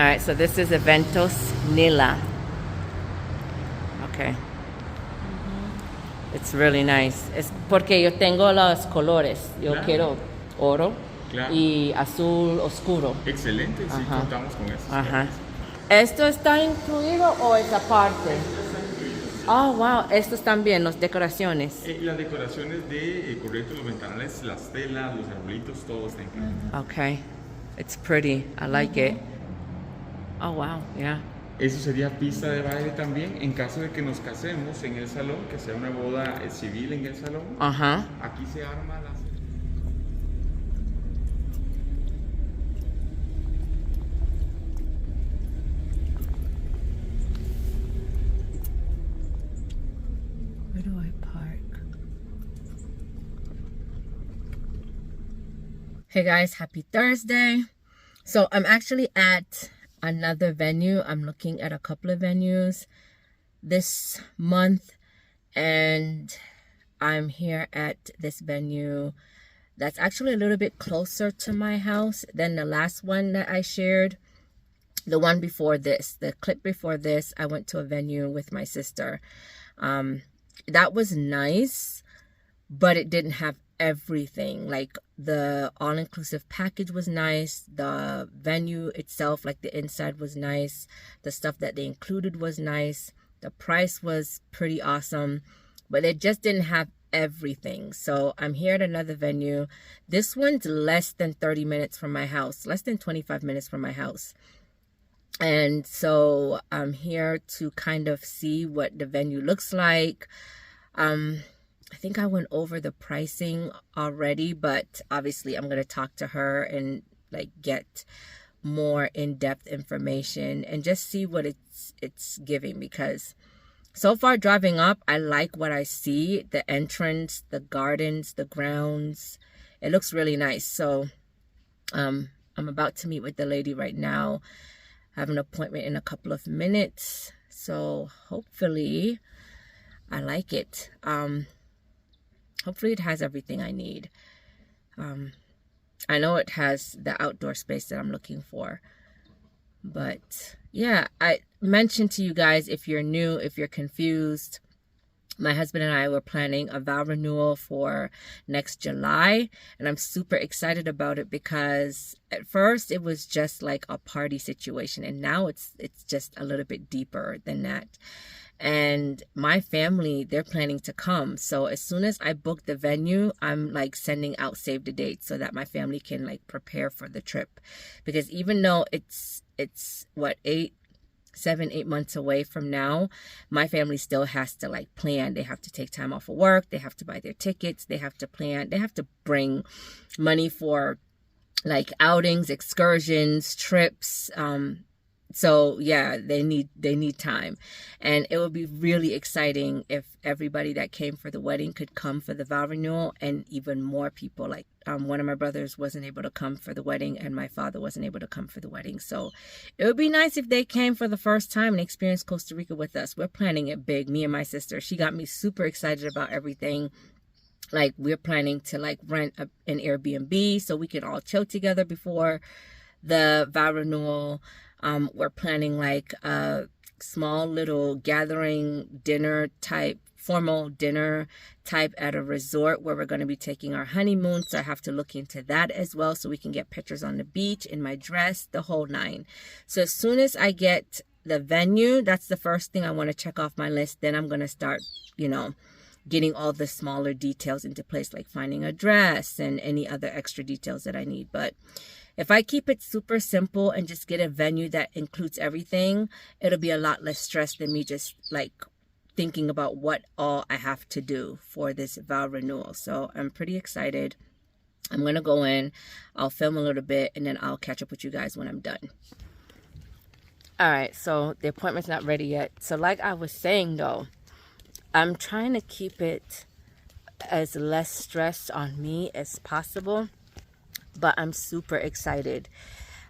right, so this is Eventos Nila. Okay. It's really nice. Es porque yo tengo los colores. Yo Claro. quiero oro Claro. y azul oscuro. Excelente, sí, Ajá. contamos con eso. Ajá. ¿Esto está incluido o es aparte? Oh, wow. Estos también, las decoraciones. Las decoraciones de correcto, los ventanales, las telas, los arbolitos, todo está incluido. Okay. It's pretty. I like it. Oh, wow. Yeah. Eso sería pista de baile también. En caso de que nos casemos en el salón, que sea una boda civil en el salón, Ajá. aquí se arma la... Where do I park? Hey guys, happy Thursday. So I'm actually at another venue. I'm looking at a couple of venues this month, and I'm here at this venue that's actually a little bit closer to my house than the last one that I shared. The one before this, the clip before this, I went to a venue with my sister. That was nice, but it didn't have everything. Like the all-inclusive package was nice, the venue itself, like the inside was nice, the stuff that they included was nice, the price was pretty awesome, but it just didn't have everything. So I'm here at another venue. This one's less than 30 minutes from my house, less than 25 minutes from my house. And so I'm here to kind of see what the venue looks like. I think I went over the pricing already, but obviously I'm going to talk to her and like get more in-depth information and just see what it's giving, because so far driving up, I like what I see. The entrance, the gardens, the grounds, it looks really nice. So I'm about to meet with the lady right now. I have an appointment in a couple of minutes, so hopefully I like it. Hopefully it has everything I need. I know it has the outdoor space that I'm looking for. But yeah, I mentioned to you guys, if you're new, if you're confused, my husband and I were planning a vow renewal for next July, and I'm super excited about it because at first it was just like a party situation, and now it's just a little bit deeper than that. And my family, they're planning to come. So as soon as I book the venue, I'm like sending out save the date so that my family can like prepare for the trip. Because even though it's what, 8 months away from now, my family still has to like plan. They have to take time off of work. They have to buy their tickets. They have to plan. They have to bring money for like outings, excursions, trips. So yeah, they need time. And it would be really exciting if everybody that came for the wedding could come for the vow renewal, and even more people. Like one of my brothers wasn't able to come for the wedding, and my father wasn't able to come for the wedding. So it would be nice if they came for the first time and experienced Costa Rica with us. We're planning it big, me and my sister. She got me super excited about everything. Like we're planning to like rent an Airbnb so we can all chill together before the vow renewal. We're planning like a small little gathering dinner type, formal dinner type at a resort where we're going to be taking our honeymoon. So I have to look into that as well so we can get pictures on the beach in my dress, the whole nine. So as soon as I get the venue, that's the first thing I want to check off my list. Then I'm going to start, getting all the smaller details into place, like finding a dress and any other extra details that I need. But if I keep it super simple and just get a venue that includes everything, it'll be a lot less stress than me just like thinking about what all I have to do for this vow renewal. So I'm pretty excited. I'm going to go in, I'll film a little bit, and then I'll catch up with you guys when I'm done. All right, so the appointment's not ready yet. So like I was saying though, I'm trying to keep it as less stress on me as possible. But I'm super excited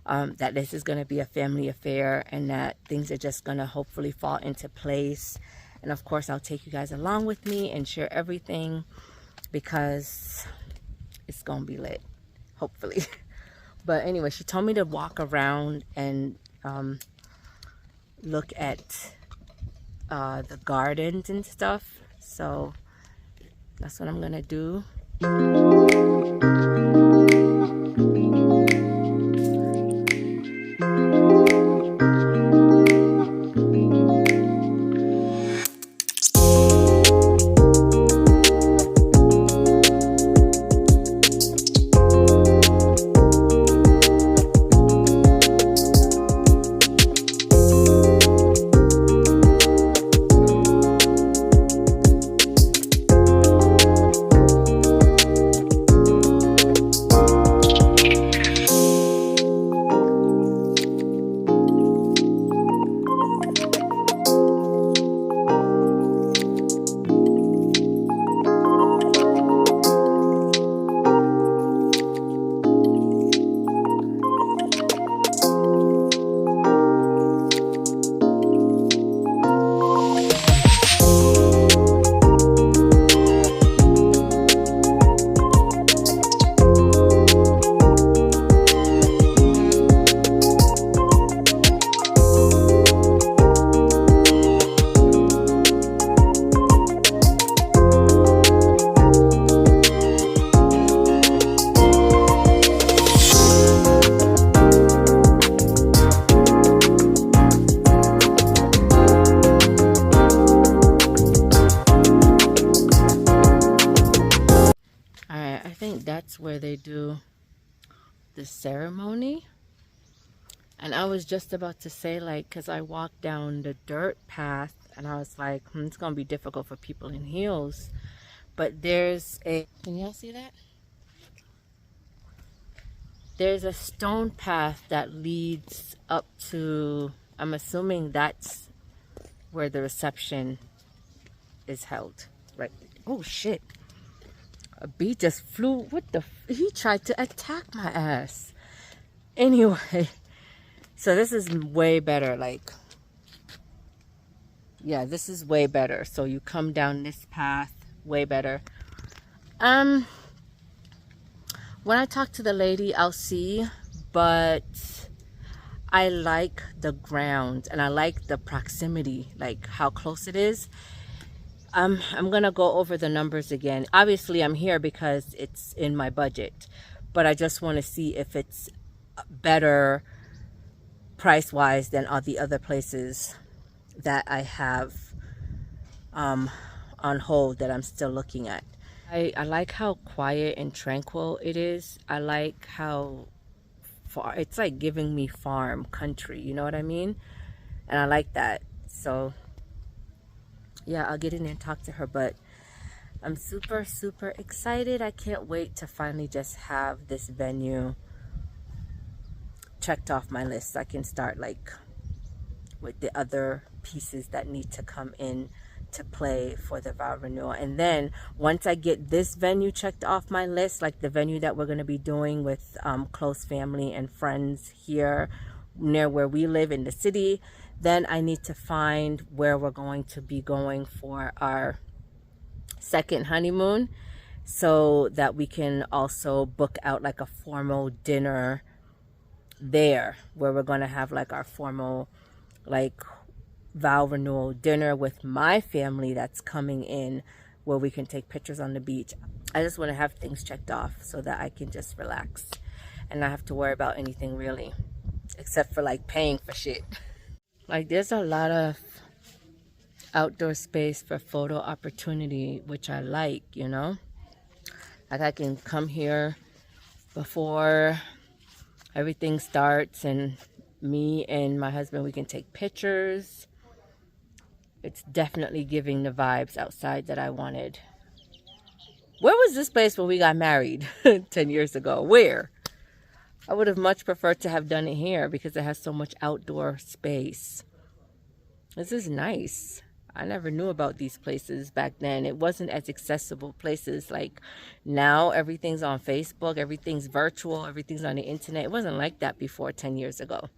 that this is going to be a family affair and that things are just going to hopefully fall into place. And of course, I'll take you guys along with me and share everything because it's going to be lit, hopefully. But anyway, she told me to walk around and look at the gardens and stuff. So that's what I'm gonna do. Alright, I think that's where they do the ceremony. And I was just about to say, like, because I walked down the dirt path and I was like, it's going to be difficult for people in heels. But there's a, can y'all see that? There's a stone path that leads up to, I'm assuming that's where the reception is held. Right. Oh, shit. A bee just flew. What the? He tried to attack my ass. Anyway, so this is way better. Like, yeah, this is way better. So you come down this path, way better. When I talk to the lady, I'll see. But I like the ground and I like the proximity, like how close it is. I'm gonna go over the numbers again. Obviously, I'm here because it's in my budget, but I just want to see if it's better price-wise than all the other places that I have on hold that I'm still looking at. I like how quiet and tranquil it is. I like how far it's like giving me farm country, you know what I mean? And I like that. So yeah, I'll get in and talk to her, but I'm super, super excited. I can't wait to finally just have this venue checked off my list so I can start like with the other pieces that need to come in to play for the Vow Renewal. And then once I get this venue checked off my list, like the venue that we're going to be doing with close family and friends here near where we live in the city, then I need to find where we're going to be going for our second honeymoon so that we can also book out like a formal dinner there where we're going to have like our formal like vow renewal dinner with my family that's coming in, where we can take pictures on the beach. I just want to have things checked off so that I can just relax and not have to worry about anything really, except for like paying for shit. Like there's a lot of outdoor space for photo opportunity, which I like, you know? Like I can come here before everything starts and me and my husband, we can take pictures. It's definitely giving the vibes outside that I wanted. Where was this place when we got married 10 years ago? Where? I would have much preferred to have done it here because it has so much outdoor space. This is nice. I never knew about these places back then. It wasn't as accessible places like now. Everything's on Facebook, everything's virtual, everything's on the internet. It wasn't like that before 10 years ago.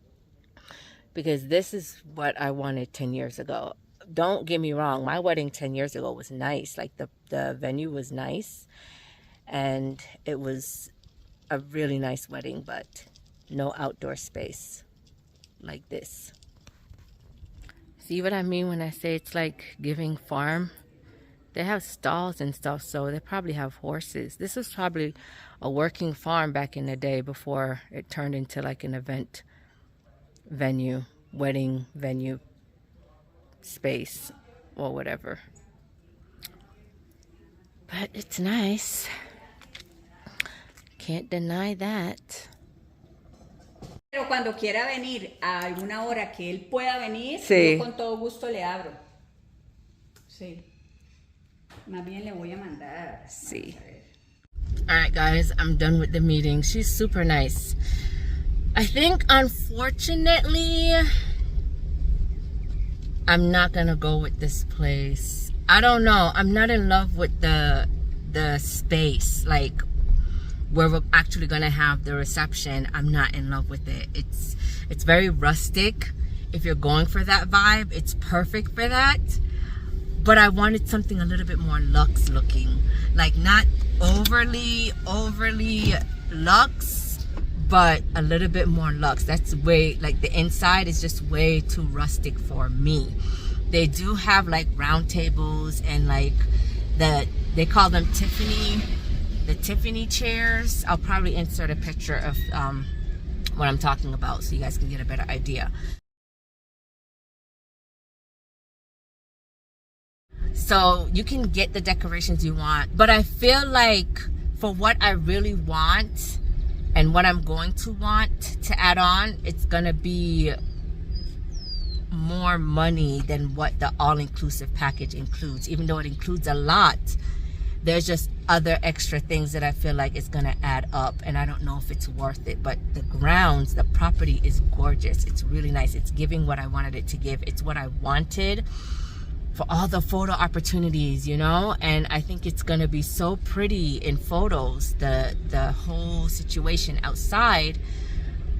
Because this is what I wanted 10 years ago. Don't get me wrong, my wedding 10 years ago was nice. Like the venue was nice and it was a really nice wedding, but no outdoor space. like this. See what I mean when I say it's like giving farm? They have stalls and stuff, so they probably have horses. This was probably a working farm back in the day before it turned into like an event venue, wedding venue space or whatever. But it's nice. Can't deny that. Pero cuando quiera venir a alguna hora que él pueda venir, Sí. yo con todo gusto le abro. Sí. Más bien le voy a mandar. See. Alright guys, I'm done with the meeting. She's super nice. I think unfortunately I'm not gonna go with this place. I don't know. I'm not in love with the space. Like where we're actually gonna have the reception. I'm not in love with it. It's very rustic. If you're going for that vibe, it's perfect for that. But I wanted something a little bit more luxe looking. Like not overly luxe, but a little bit more luxe. That's way, like the inside is just way too rustic for me. They do have like round tables and like they call them the Tiffany chairs. I'll probably insert a picture of what I'm talking about so you guys can get a better idea. So you can get the decorations you want, but I feel like for what I really want and what I'm going to want to add on, it's gonna be more money than what the all-inclusive package includes. Even though it includes a lot, there's just other extra things that I feel like it's gonna add up, and I don't know if it's worth it. But the grounds, the property is gorgeous. It's really nice. It's giving what I wanted it to give. It's what I wanted for all the photo opportunities, you know. And I think it's gonna be so pretty in photos, the whole situation outside.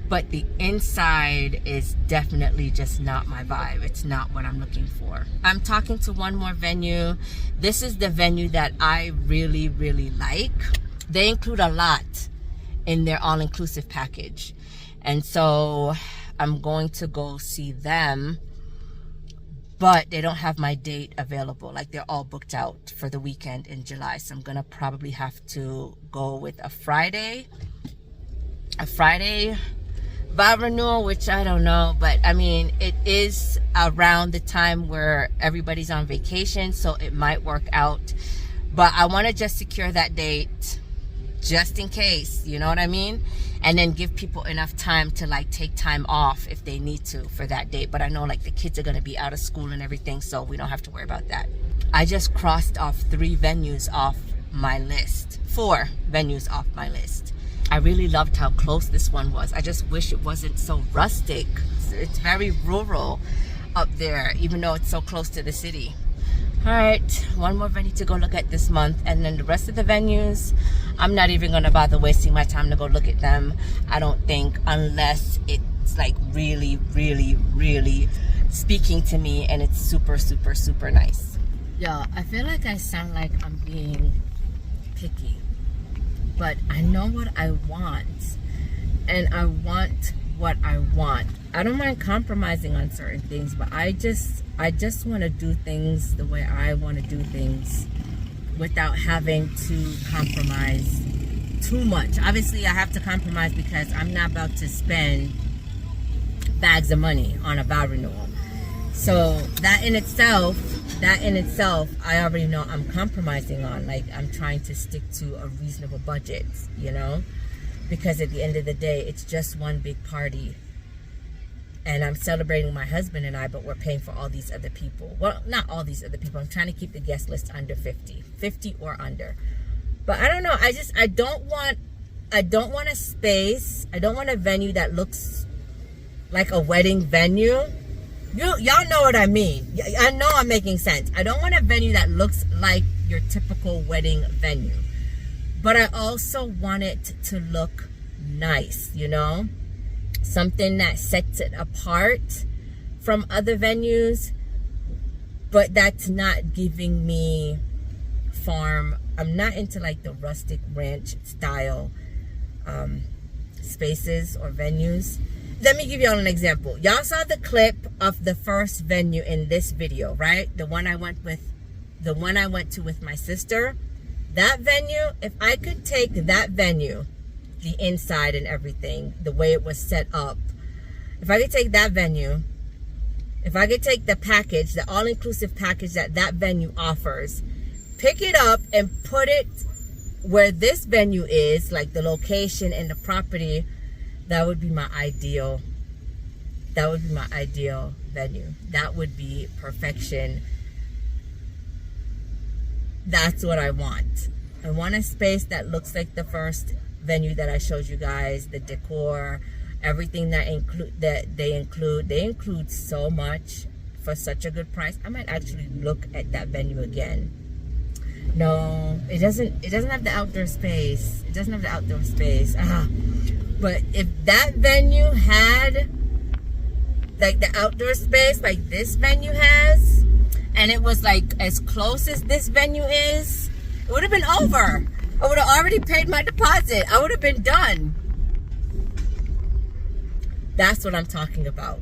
But the inside is definitely just not my vibe. It's not what I'm looking for. I'm talking to one more venue. This is the venue that I really, really like. They include a lot in their all-inclusive package. And so I'm going to go see them, but they don't have my date available. Like they're all booked out for the weekend in July. So I'm gonna probably have to go with a Friday Vow Renewal, which I don't know, but I mean, it is around the time where everybody's on vacation, so it might work out. But I want to just secure that date just in case, you know what I mean? And then give people enough time to like take time off if they need to for that date. But I know like the kids are going to be out of school and everything, so we don't have to worry about that. I just crossed off 3 venues off my list, 4 venues off my list. I really loved how close this one was. I just wish it wasn't so rustic. It's very rural up there, even though it's so close to the city. All right, one more venue to go look at this month, and then the rest of the venues, I'm not even gonna bother wasting my time to go look at them, I don't think, unless it's like really, really, really speaking to me and it's super, super, super nice. Yo, I feel like I sound like I'm being picky, but I know what I want, and I want what I want. I don't mind compromising on certain things, but I just want to do things the way I want to do things without having to compromise too much. Obviously, I have to compromise because I'm not about to spend bags of money on a vow renewal. So that in itself, I already know I'm compromising on. Like, I'm trying to stick to a reasonable budget, you know? Because at the end of the day, it's just one big party. And I'm celebrating my husband and I, but we're paying for all these other people. Well, not all these other people. I'm trying to keep the guest list under 50 or under. But I don't know. I don't want a space. I don't want a venue that looks like a wedding venue. Y'all know what I mean. I know I'm making sense. I don't want a venue that looks like your typical wedding venue. But I also want it to look nice, you know? Something that sets it apart from other venues, but that's not giving me farm. I'm not into like the rustic ranch style spaces or venues. let me give y'all an example. Y'all saw the clip of the first venue in this video, right? The one I went to with my sister. That venue, if I could take that venue, the inside and everything, the way it was set up, if I could take that venue, if I could take the package, the all-inclusive package that venue offers, pick it up and put it where this venue is, like the location and the property, that would be my ideal. That would be my ideal venue. That would be perfection. That's what I want. I want a space that looks like the first venue that I showed you guys, the decor, everything that they include so much for such a good price. I might actually look at that venue again. No, it doesn't have the outdoor space. It doesn't have the outdoor space. But if that venue had like the outdoor space like this venue has, and it was like as close as this venue is, it would have been over. I would have already paid my deposit. I would have been done. That's what I'm talking about.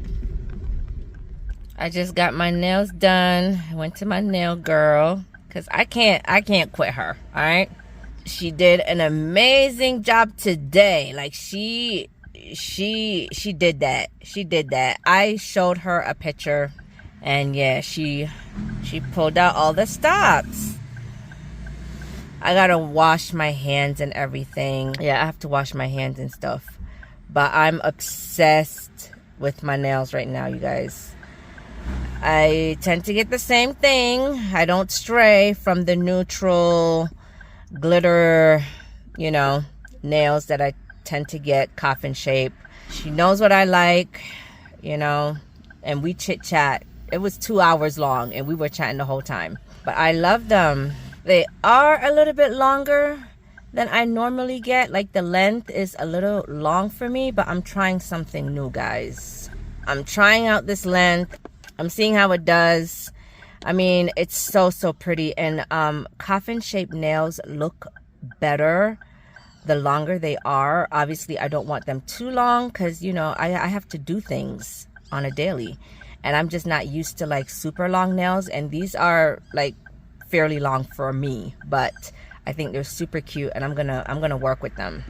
I just got my nails done. I went to my nail girl because I can't quit her. All right. She did an amazing job today. Like she did that. She did that. I showed her a picture, and yeah, she pulled out all the stops. I gotta wash my hands and everything. Yeah, I have to wash my hands and stuff. But I'm obsessed with my nails right now, you guys. I tend to get the same thing. I don't stray from the neutral glitter, you know, nails that I tend to get, coffin shape. She knows what I like, you know, and we chit chat. It was 2 hours long and we were chatting the whole time. But I love them. They are a little bit longer than I normally get. Like the length is a little long for me, but I'm trying something new, guys. I'm trying out this length. I'm seeing how it does. I mean, it's so pretty, and coffin shaped nails look better the longer they are. Obviously, I don't want them too long because, you know, I have to do things on a daily, and I'm just not used to like super long nails, and these are like fairly long for me, but I think they're super cute, and I'm gonna work with them.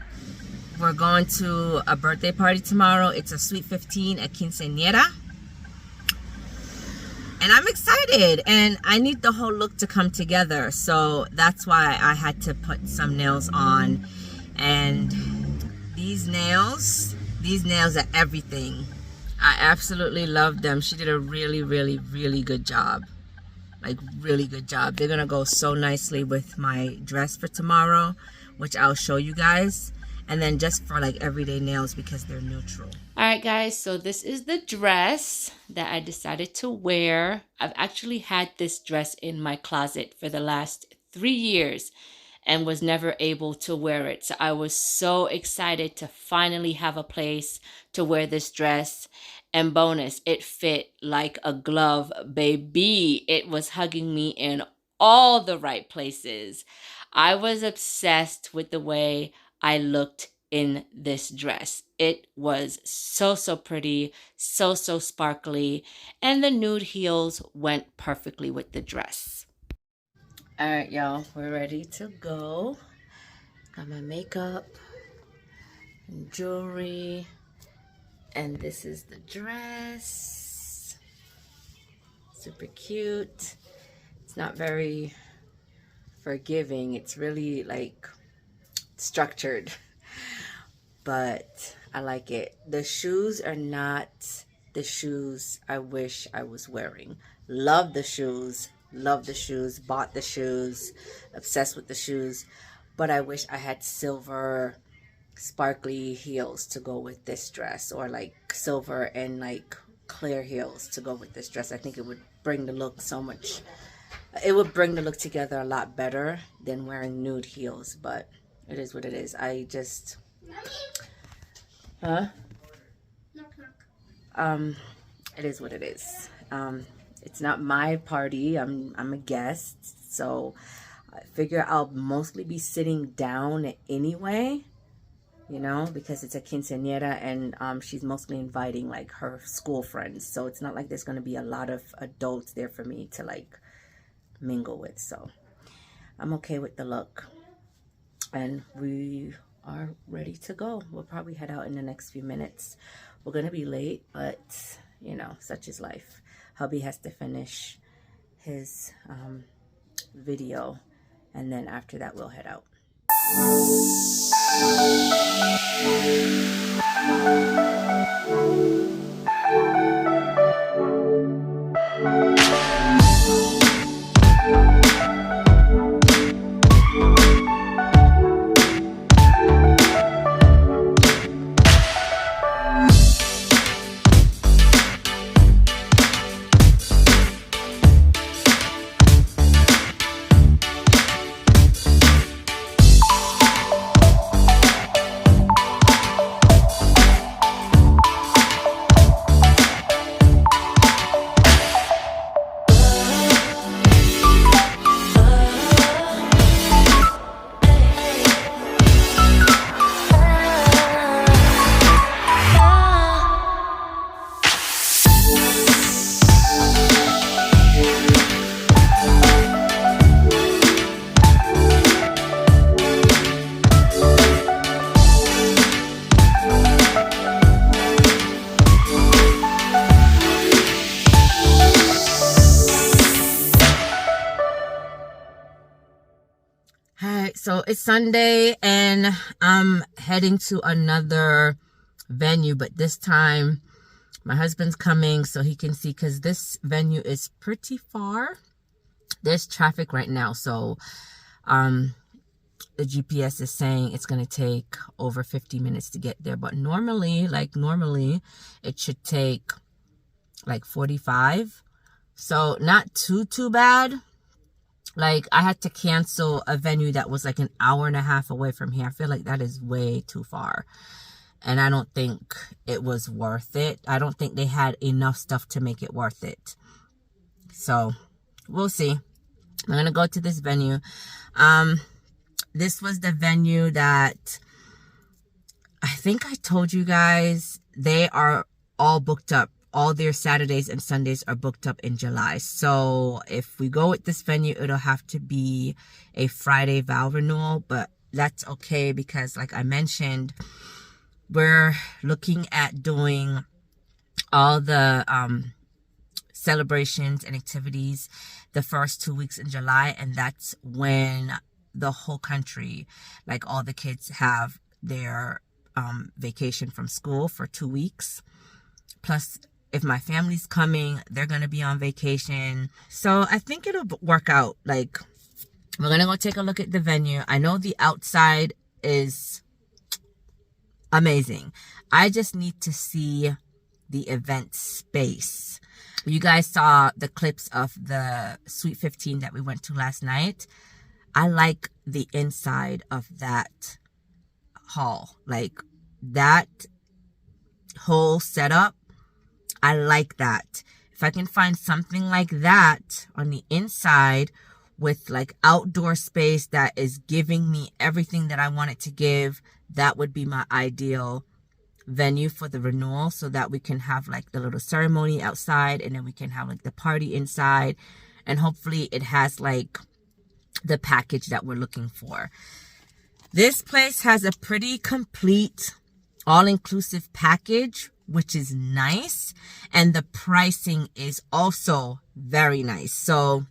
We're going to a birthday party tomorrow. It's a Sweet 15, a quinceañera. And I'm excited, and I need the whole look to come together. So that's why I had to put some nails on. And these nails are everything. I absolutely love them. She did a really good job. Like, really good job. They're gonna go so nicely with my dress for tomorrow, which I'll show you guys. And then just for like everyday nails because they're neutral. All right, guys, so this is the dress that I decided to wear. I've actually had this dress in my closet for the last 3 years and was never able to wear it. So I was so excited to finally have a place to wear this dress. And bonus, it fit like a glove, baby. It was hugging me in all the right places. I was obsessed with the way I looked in this dress. It was so pretty, so sparkly, and the nude heels went perfectly with the dress. All right, y'all, we're ready to go. Got my makeup and jewelry, and this is the dress. Super cute. It's not very forgiving. It's really like structured, but I like it. The shoes are not the shoes I wish I was wearing. Love the shoes, bought the shoes, obsessed with the shoes, but I wish I had silver sparkly heels to go with this dress, or like silver and like clear heels to go with this dress. I think it would bring the look it would bring the look together a lot better than wearing nude heels, but it is what it is. I just, it is what it is. It's not my party. I'm a guest, so I figure I'll mostly be sitting down anyway. you know, because it's a quinceañera, and she's mostly inviting like her school friends. So it's not like there's going to be a lot of adults there for me to like mingle with. So I'm okay with the look. And we are ready to go. We'll probably head out in the next few minutes. We're going to be late, but you know, such is life. Hubby has to finish his video, and then after that we'll head out. Hi, so it's Sunday and I'm heading to another venue, but this time my husband's coming so he can see, because this venue is pretty far. There's traffic right now, so the GPS is saying it's going to take over 50 minutes to get there, but normally it should take like 45, so not too bad. Like, I had to cancel a venue that was like an hour and a half away from here. I feel like that is way too far. And I don't think it was worth it. I don't think they had enough stuff to make it worth it. So, we'll see. I'm going to go to this venue. This was the venue that I think I told you guys they are all booked up. All their Saturdays and Sundays are booked up in July. So if we go with this venue, it'll have to be a Friday vow renewal. But that's okay, because like I mentioned, we're looking at doing all the celebrations and activities the first 2 weeks in July. And that's when the whole country, like all the kids, have their vacation from school for 2 weeks. Plus, if my family's coming, they're going to be on vacation. So I think it'll work out. Like, we're going to go take a look at the venue. I know the outside is amazing. I just need to see the event space. You guys saw the clips of the Sweet 15 that we went to last night. I like the inside of that hall. Like, that whole setup, I like that. If I can find something like that on the inside with like outdoor space that is giving me everything that I want it to give, that would be my ideal venue for the renewal, so that we can have like the little ceremony outside, and then we can have like the party inside, and hopefully it has like the package that we're looking for. This place has a pretty complete all-inclusive package, which is nice, and the pricing is also very nice. So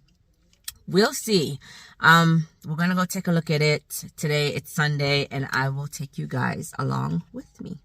we'll see. We're gonna go take a look at it today. It's Sunday, and I will take you guys along with me.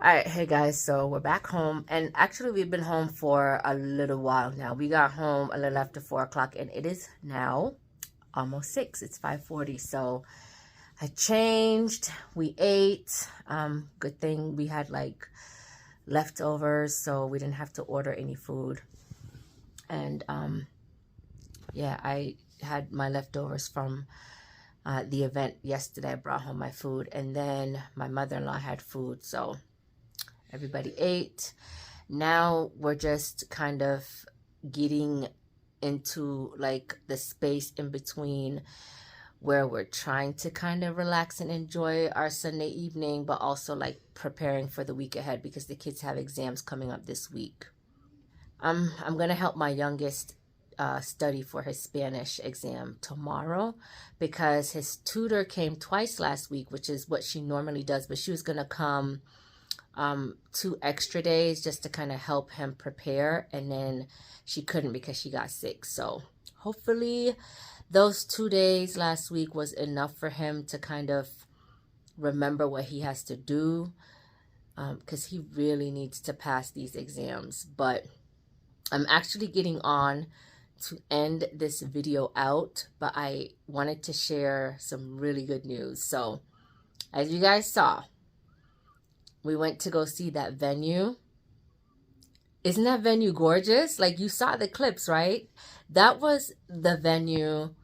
Alright, hey guys, so we're back home, and actually we've been home for a little while now. We got home a little after 4 o'clock, and it is now almost 6. It's 5:40, so I changed, we ate. Good thing we had like leftovers, so we didn't have to order any food. And yeah, I had my leftovers from the event yesterday. I brought home my food, and then my mother-in-law had food, so everybody ate. Now we're just kind of getting into like the space in between where we're trying to kind of relax and enjoy our Sunday evening, but also like preparing for the week ahead because the kids have exams coming up this week. I'm gonna help my youngest study for his Spanish exam tomorrow because his tutor came twice last week, which is what she normally does, but she was gonna come 2 extra days just to kind of help him prepare, and then she couldn't because she got sick. So hopefully those 2 days last week was enough for him to kind of remember what he has to do, because he really needs to pass these exams. But I'm actually getting on to end this video out, but I wanted to share some really good news. So as you guys saw, we went to go see that venue. Isn't that venue gorgeous? Like, you saw the clips, right? That was the venue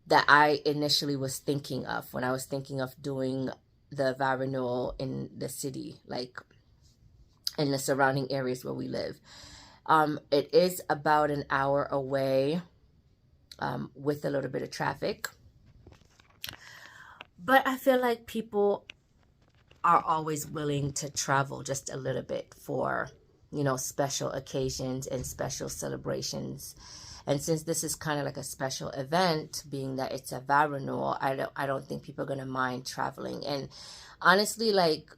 that I initially was thinking of when I was thinking of doing the Vow Renewal in the city, like in the surrounding areas where we live. It is about an hour away with a little bit of traffic. But I feel like people are always willing to travel just a little bit for, you know, special occasions and special celebrations. And since this is kind of like a special event, being that it's a vow renewal, I don't think people are going to mind traveling. And honestly, like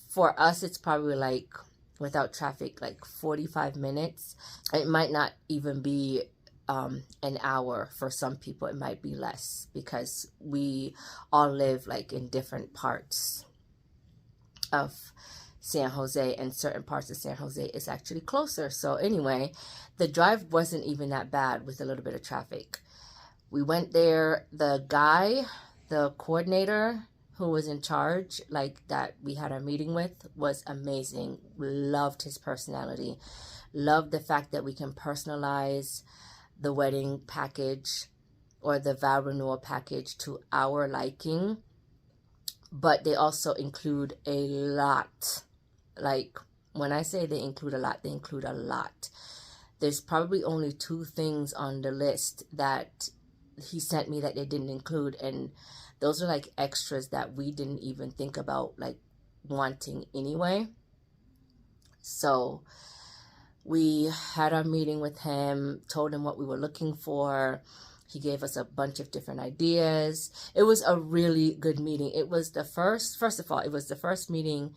for us, it's probably like without traffic, like 45 minutes. It might not even be an hour. For some people, it might be less because we all live like in different parts of San Jose, and certain parts of San Jose is actually closer. So anyway, the drive wasn't even that bad with a little bit of traffic. We went there. The guy, the coordinator who was in charge, like that we had our meeting with, was amazing. Loved his personality. Loved the fact that we can personalize the wedding package or the vow renewal package to our liking. But they also include a lot. Like, when I say they include a lot, they include a lot. There's probably only 2 things on the list that he sent me that they didn't include, and those are like extras that we didn't even think about like wanting anyway. So we had our meeting with him, told him what we were looking for. He gave us a bunch of different ideas. It was a really good meeting. It was the first of all, it was the first meeting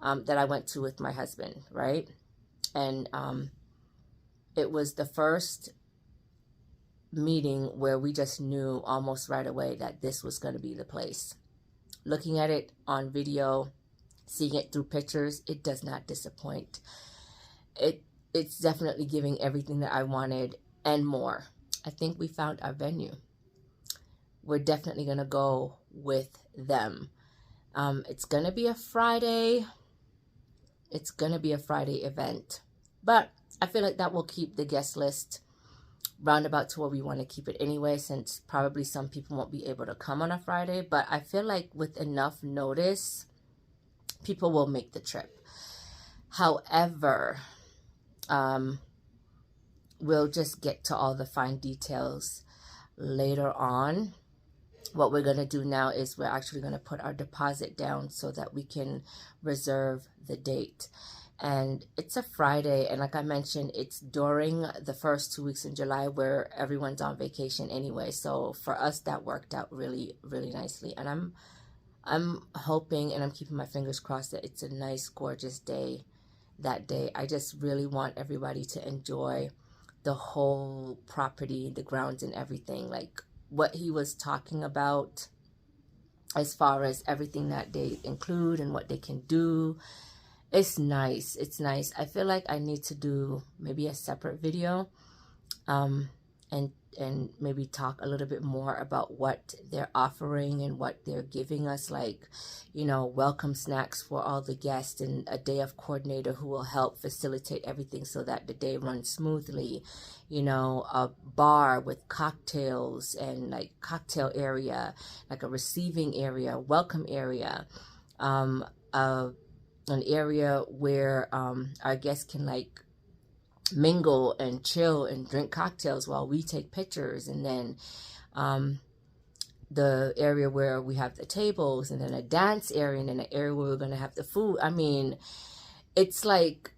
that I went to with my husband, right? And it was the first meeting where we just knew almost right away that this was going to be the place. Looking at it on video, seeing it through pictures, it does not disappoint. It's definitely giving everything that I wanted and more. I think we found our venue. We're definitely going to go with them. It's going to be a Friday. It's going to be a Friday event. But I feel like that will keep the guest list roundabout to where we want to keep it anyway, since probably some people won't be able to come on a Friday. But I feel like with enough notice, people will make the trip. However, we'll just get to all the fine details later on. What we're going to do now is we're actually going to put our deposit down so that we can reserve the date. And it's a Friday, and like I mentioned, it's during the first 2 weeks in July where everyone's on vacation anyway. So for us, that worked out really, really nicely. And I'm hoping, and I'm keeping my fingers crossed, that it's a nice, gorgeous day that day. I just really want everybody to enjoy the whole property, the grounds and everything. Like what he was talking about as far as everything that they include and what they can do. It's nice. It's nice. I feel like I need to do maybe a separate video and maybe talk a little bit more about what they're offering and what they're giving us, like, you know, welcome snacks for all the guests and a day of coordinator who will help facilitate everything so that the day runs smoothly. You know, a bar with cocktails and like cocktail area, like a receiving area, welcome area, an area where our guests can like mingle and chill and drink cocktails while we take pictures, and then the area where we have the tables, and then a dance area, and then an area where we're going to have the food. I mean, it's like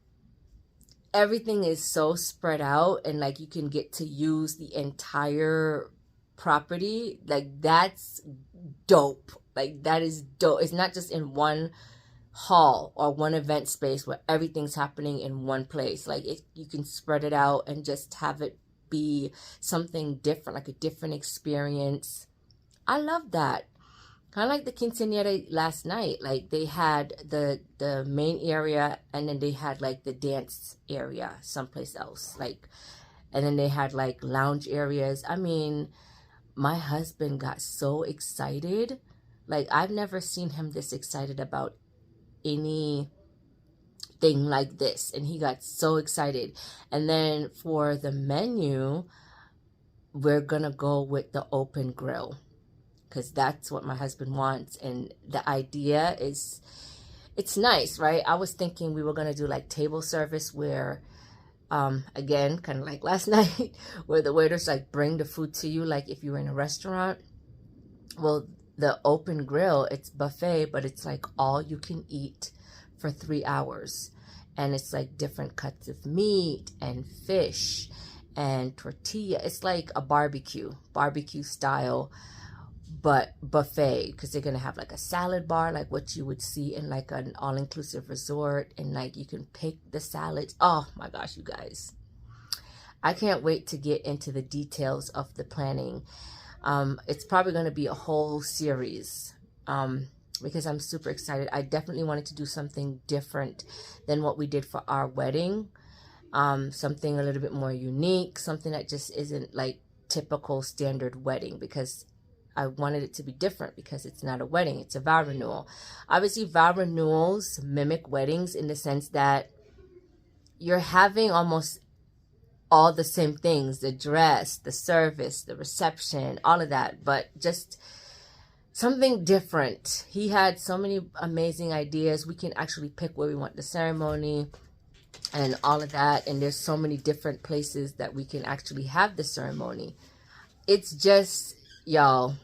everything is so spread out, and like you can get to use the entire property. Like that's dope. Like that is dope. It's not just in one hall or one event space where everything's happening in one place. Like you can spread it out and just have it be something different, like a different experience. I love that. Kind of like the quinceañera last night. Like they had the main area, and then they had like the dance area someplace else. Like, and then they had like lounge areas. I mean, my husband got so excited. Like I've never seen him this excited about anything like this, and he got so excited. And then for the menu, we're gonna go with the open grill because that's what my husband wants, and the idea is it's nice, right? I was thinking we were gonna do like table service where again, kind of like last night, where the waiters like bring the food to you like if you were in a restaurant. Well, the open grill, it's buffet, but it's like all you can eat for 3 hours. And it's like different cuts of meat and fish and tortilla. It's like a barbecue style, but buffet, because they're going to have like a salad bar, like what you would see in like an all-inclusive resort. And like you can pick the salads. Oh my gosh, you guys. I can't wait to get into the details of the planning. It's probably going to be a whole series because I'm super excited. I definitely wanted to do something different than what we did for our wedding. Something a little bit more unique, something that just isn't like typical standard wedding, because I wanted it to be different because it's not a wedding, it's a vow renewal. Obviously, vow renewals mimic weddings in the sense that you're having almost all the same things, the dress, the service, the reception, all of that, but just something different. He had so many amazing ideas. We can actually pick where we want the ceremony and all of that, and there's so many different places that we can actually have the ceremony. It's just, y'all,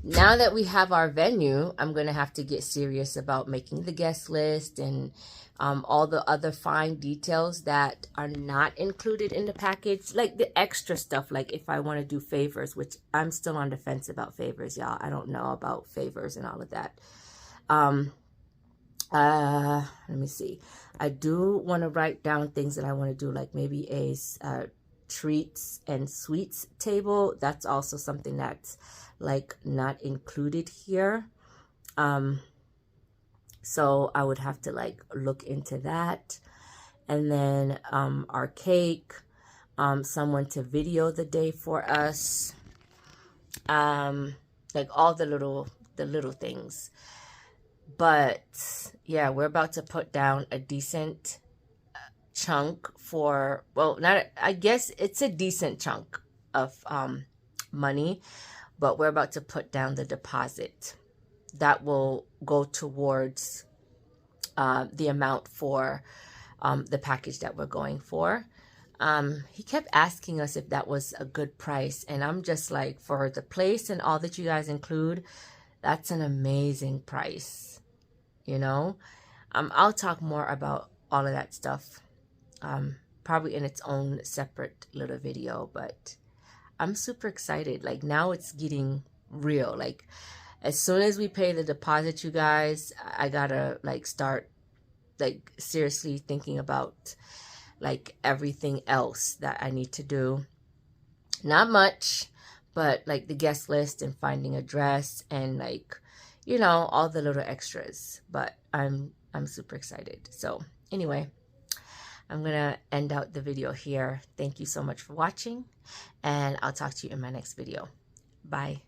now that we have our venue, I'm gonna have to get serious about making the guest list and all the other fine details that are not included in the package, like the extra stuff, like if I want to do favors, which I'm still on the fence about favors, y'all. I don't know about favors and all of that. Let me see. I do want to write down things that I want to do, like maybe a treats and sweets table. That's also something that's like not included here. So I would have to like look into that. And then our cake, someone to video the day for us, like all the little things. But yeah, we're about to put down a decent chunk for, well, not, I guess it's a decent chunk of money, but we're about to put down the deposit that will go towards the amount for the package that we're going for. He kept asking us if that was a good price, and I'm just like, for the place and all that you guys include, that's an amazing price, you know. I'll talk more about all of that stuff probably in its own separate little video, but I'm super excited. Like, now it's getting real. Like, as soon as we pay the deposit, you guys, I gotta like start like seriously thinking about like everything else that I need to do. Not much, but like the guest list and finding a dress and like, you know, all the little extras. But I'm super excited. So anyway, I'm gonna end out the video here. Thank you so much for watching, and I'll talk to you in my next video. Bye.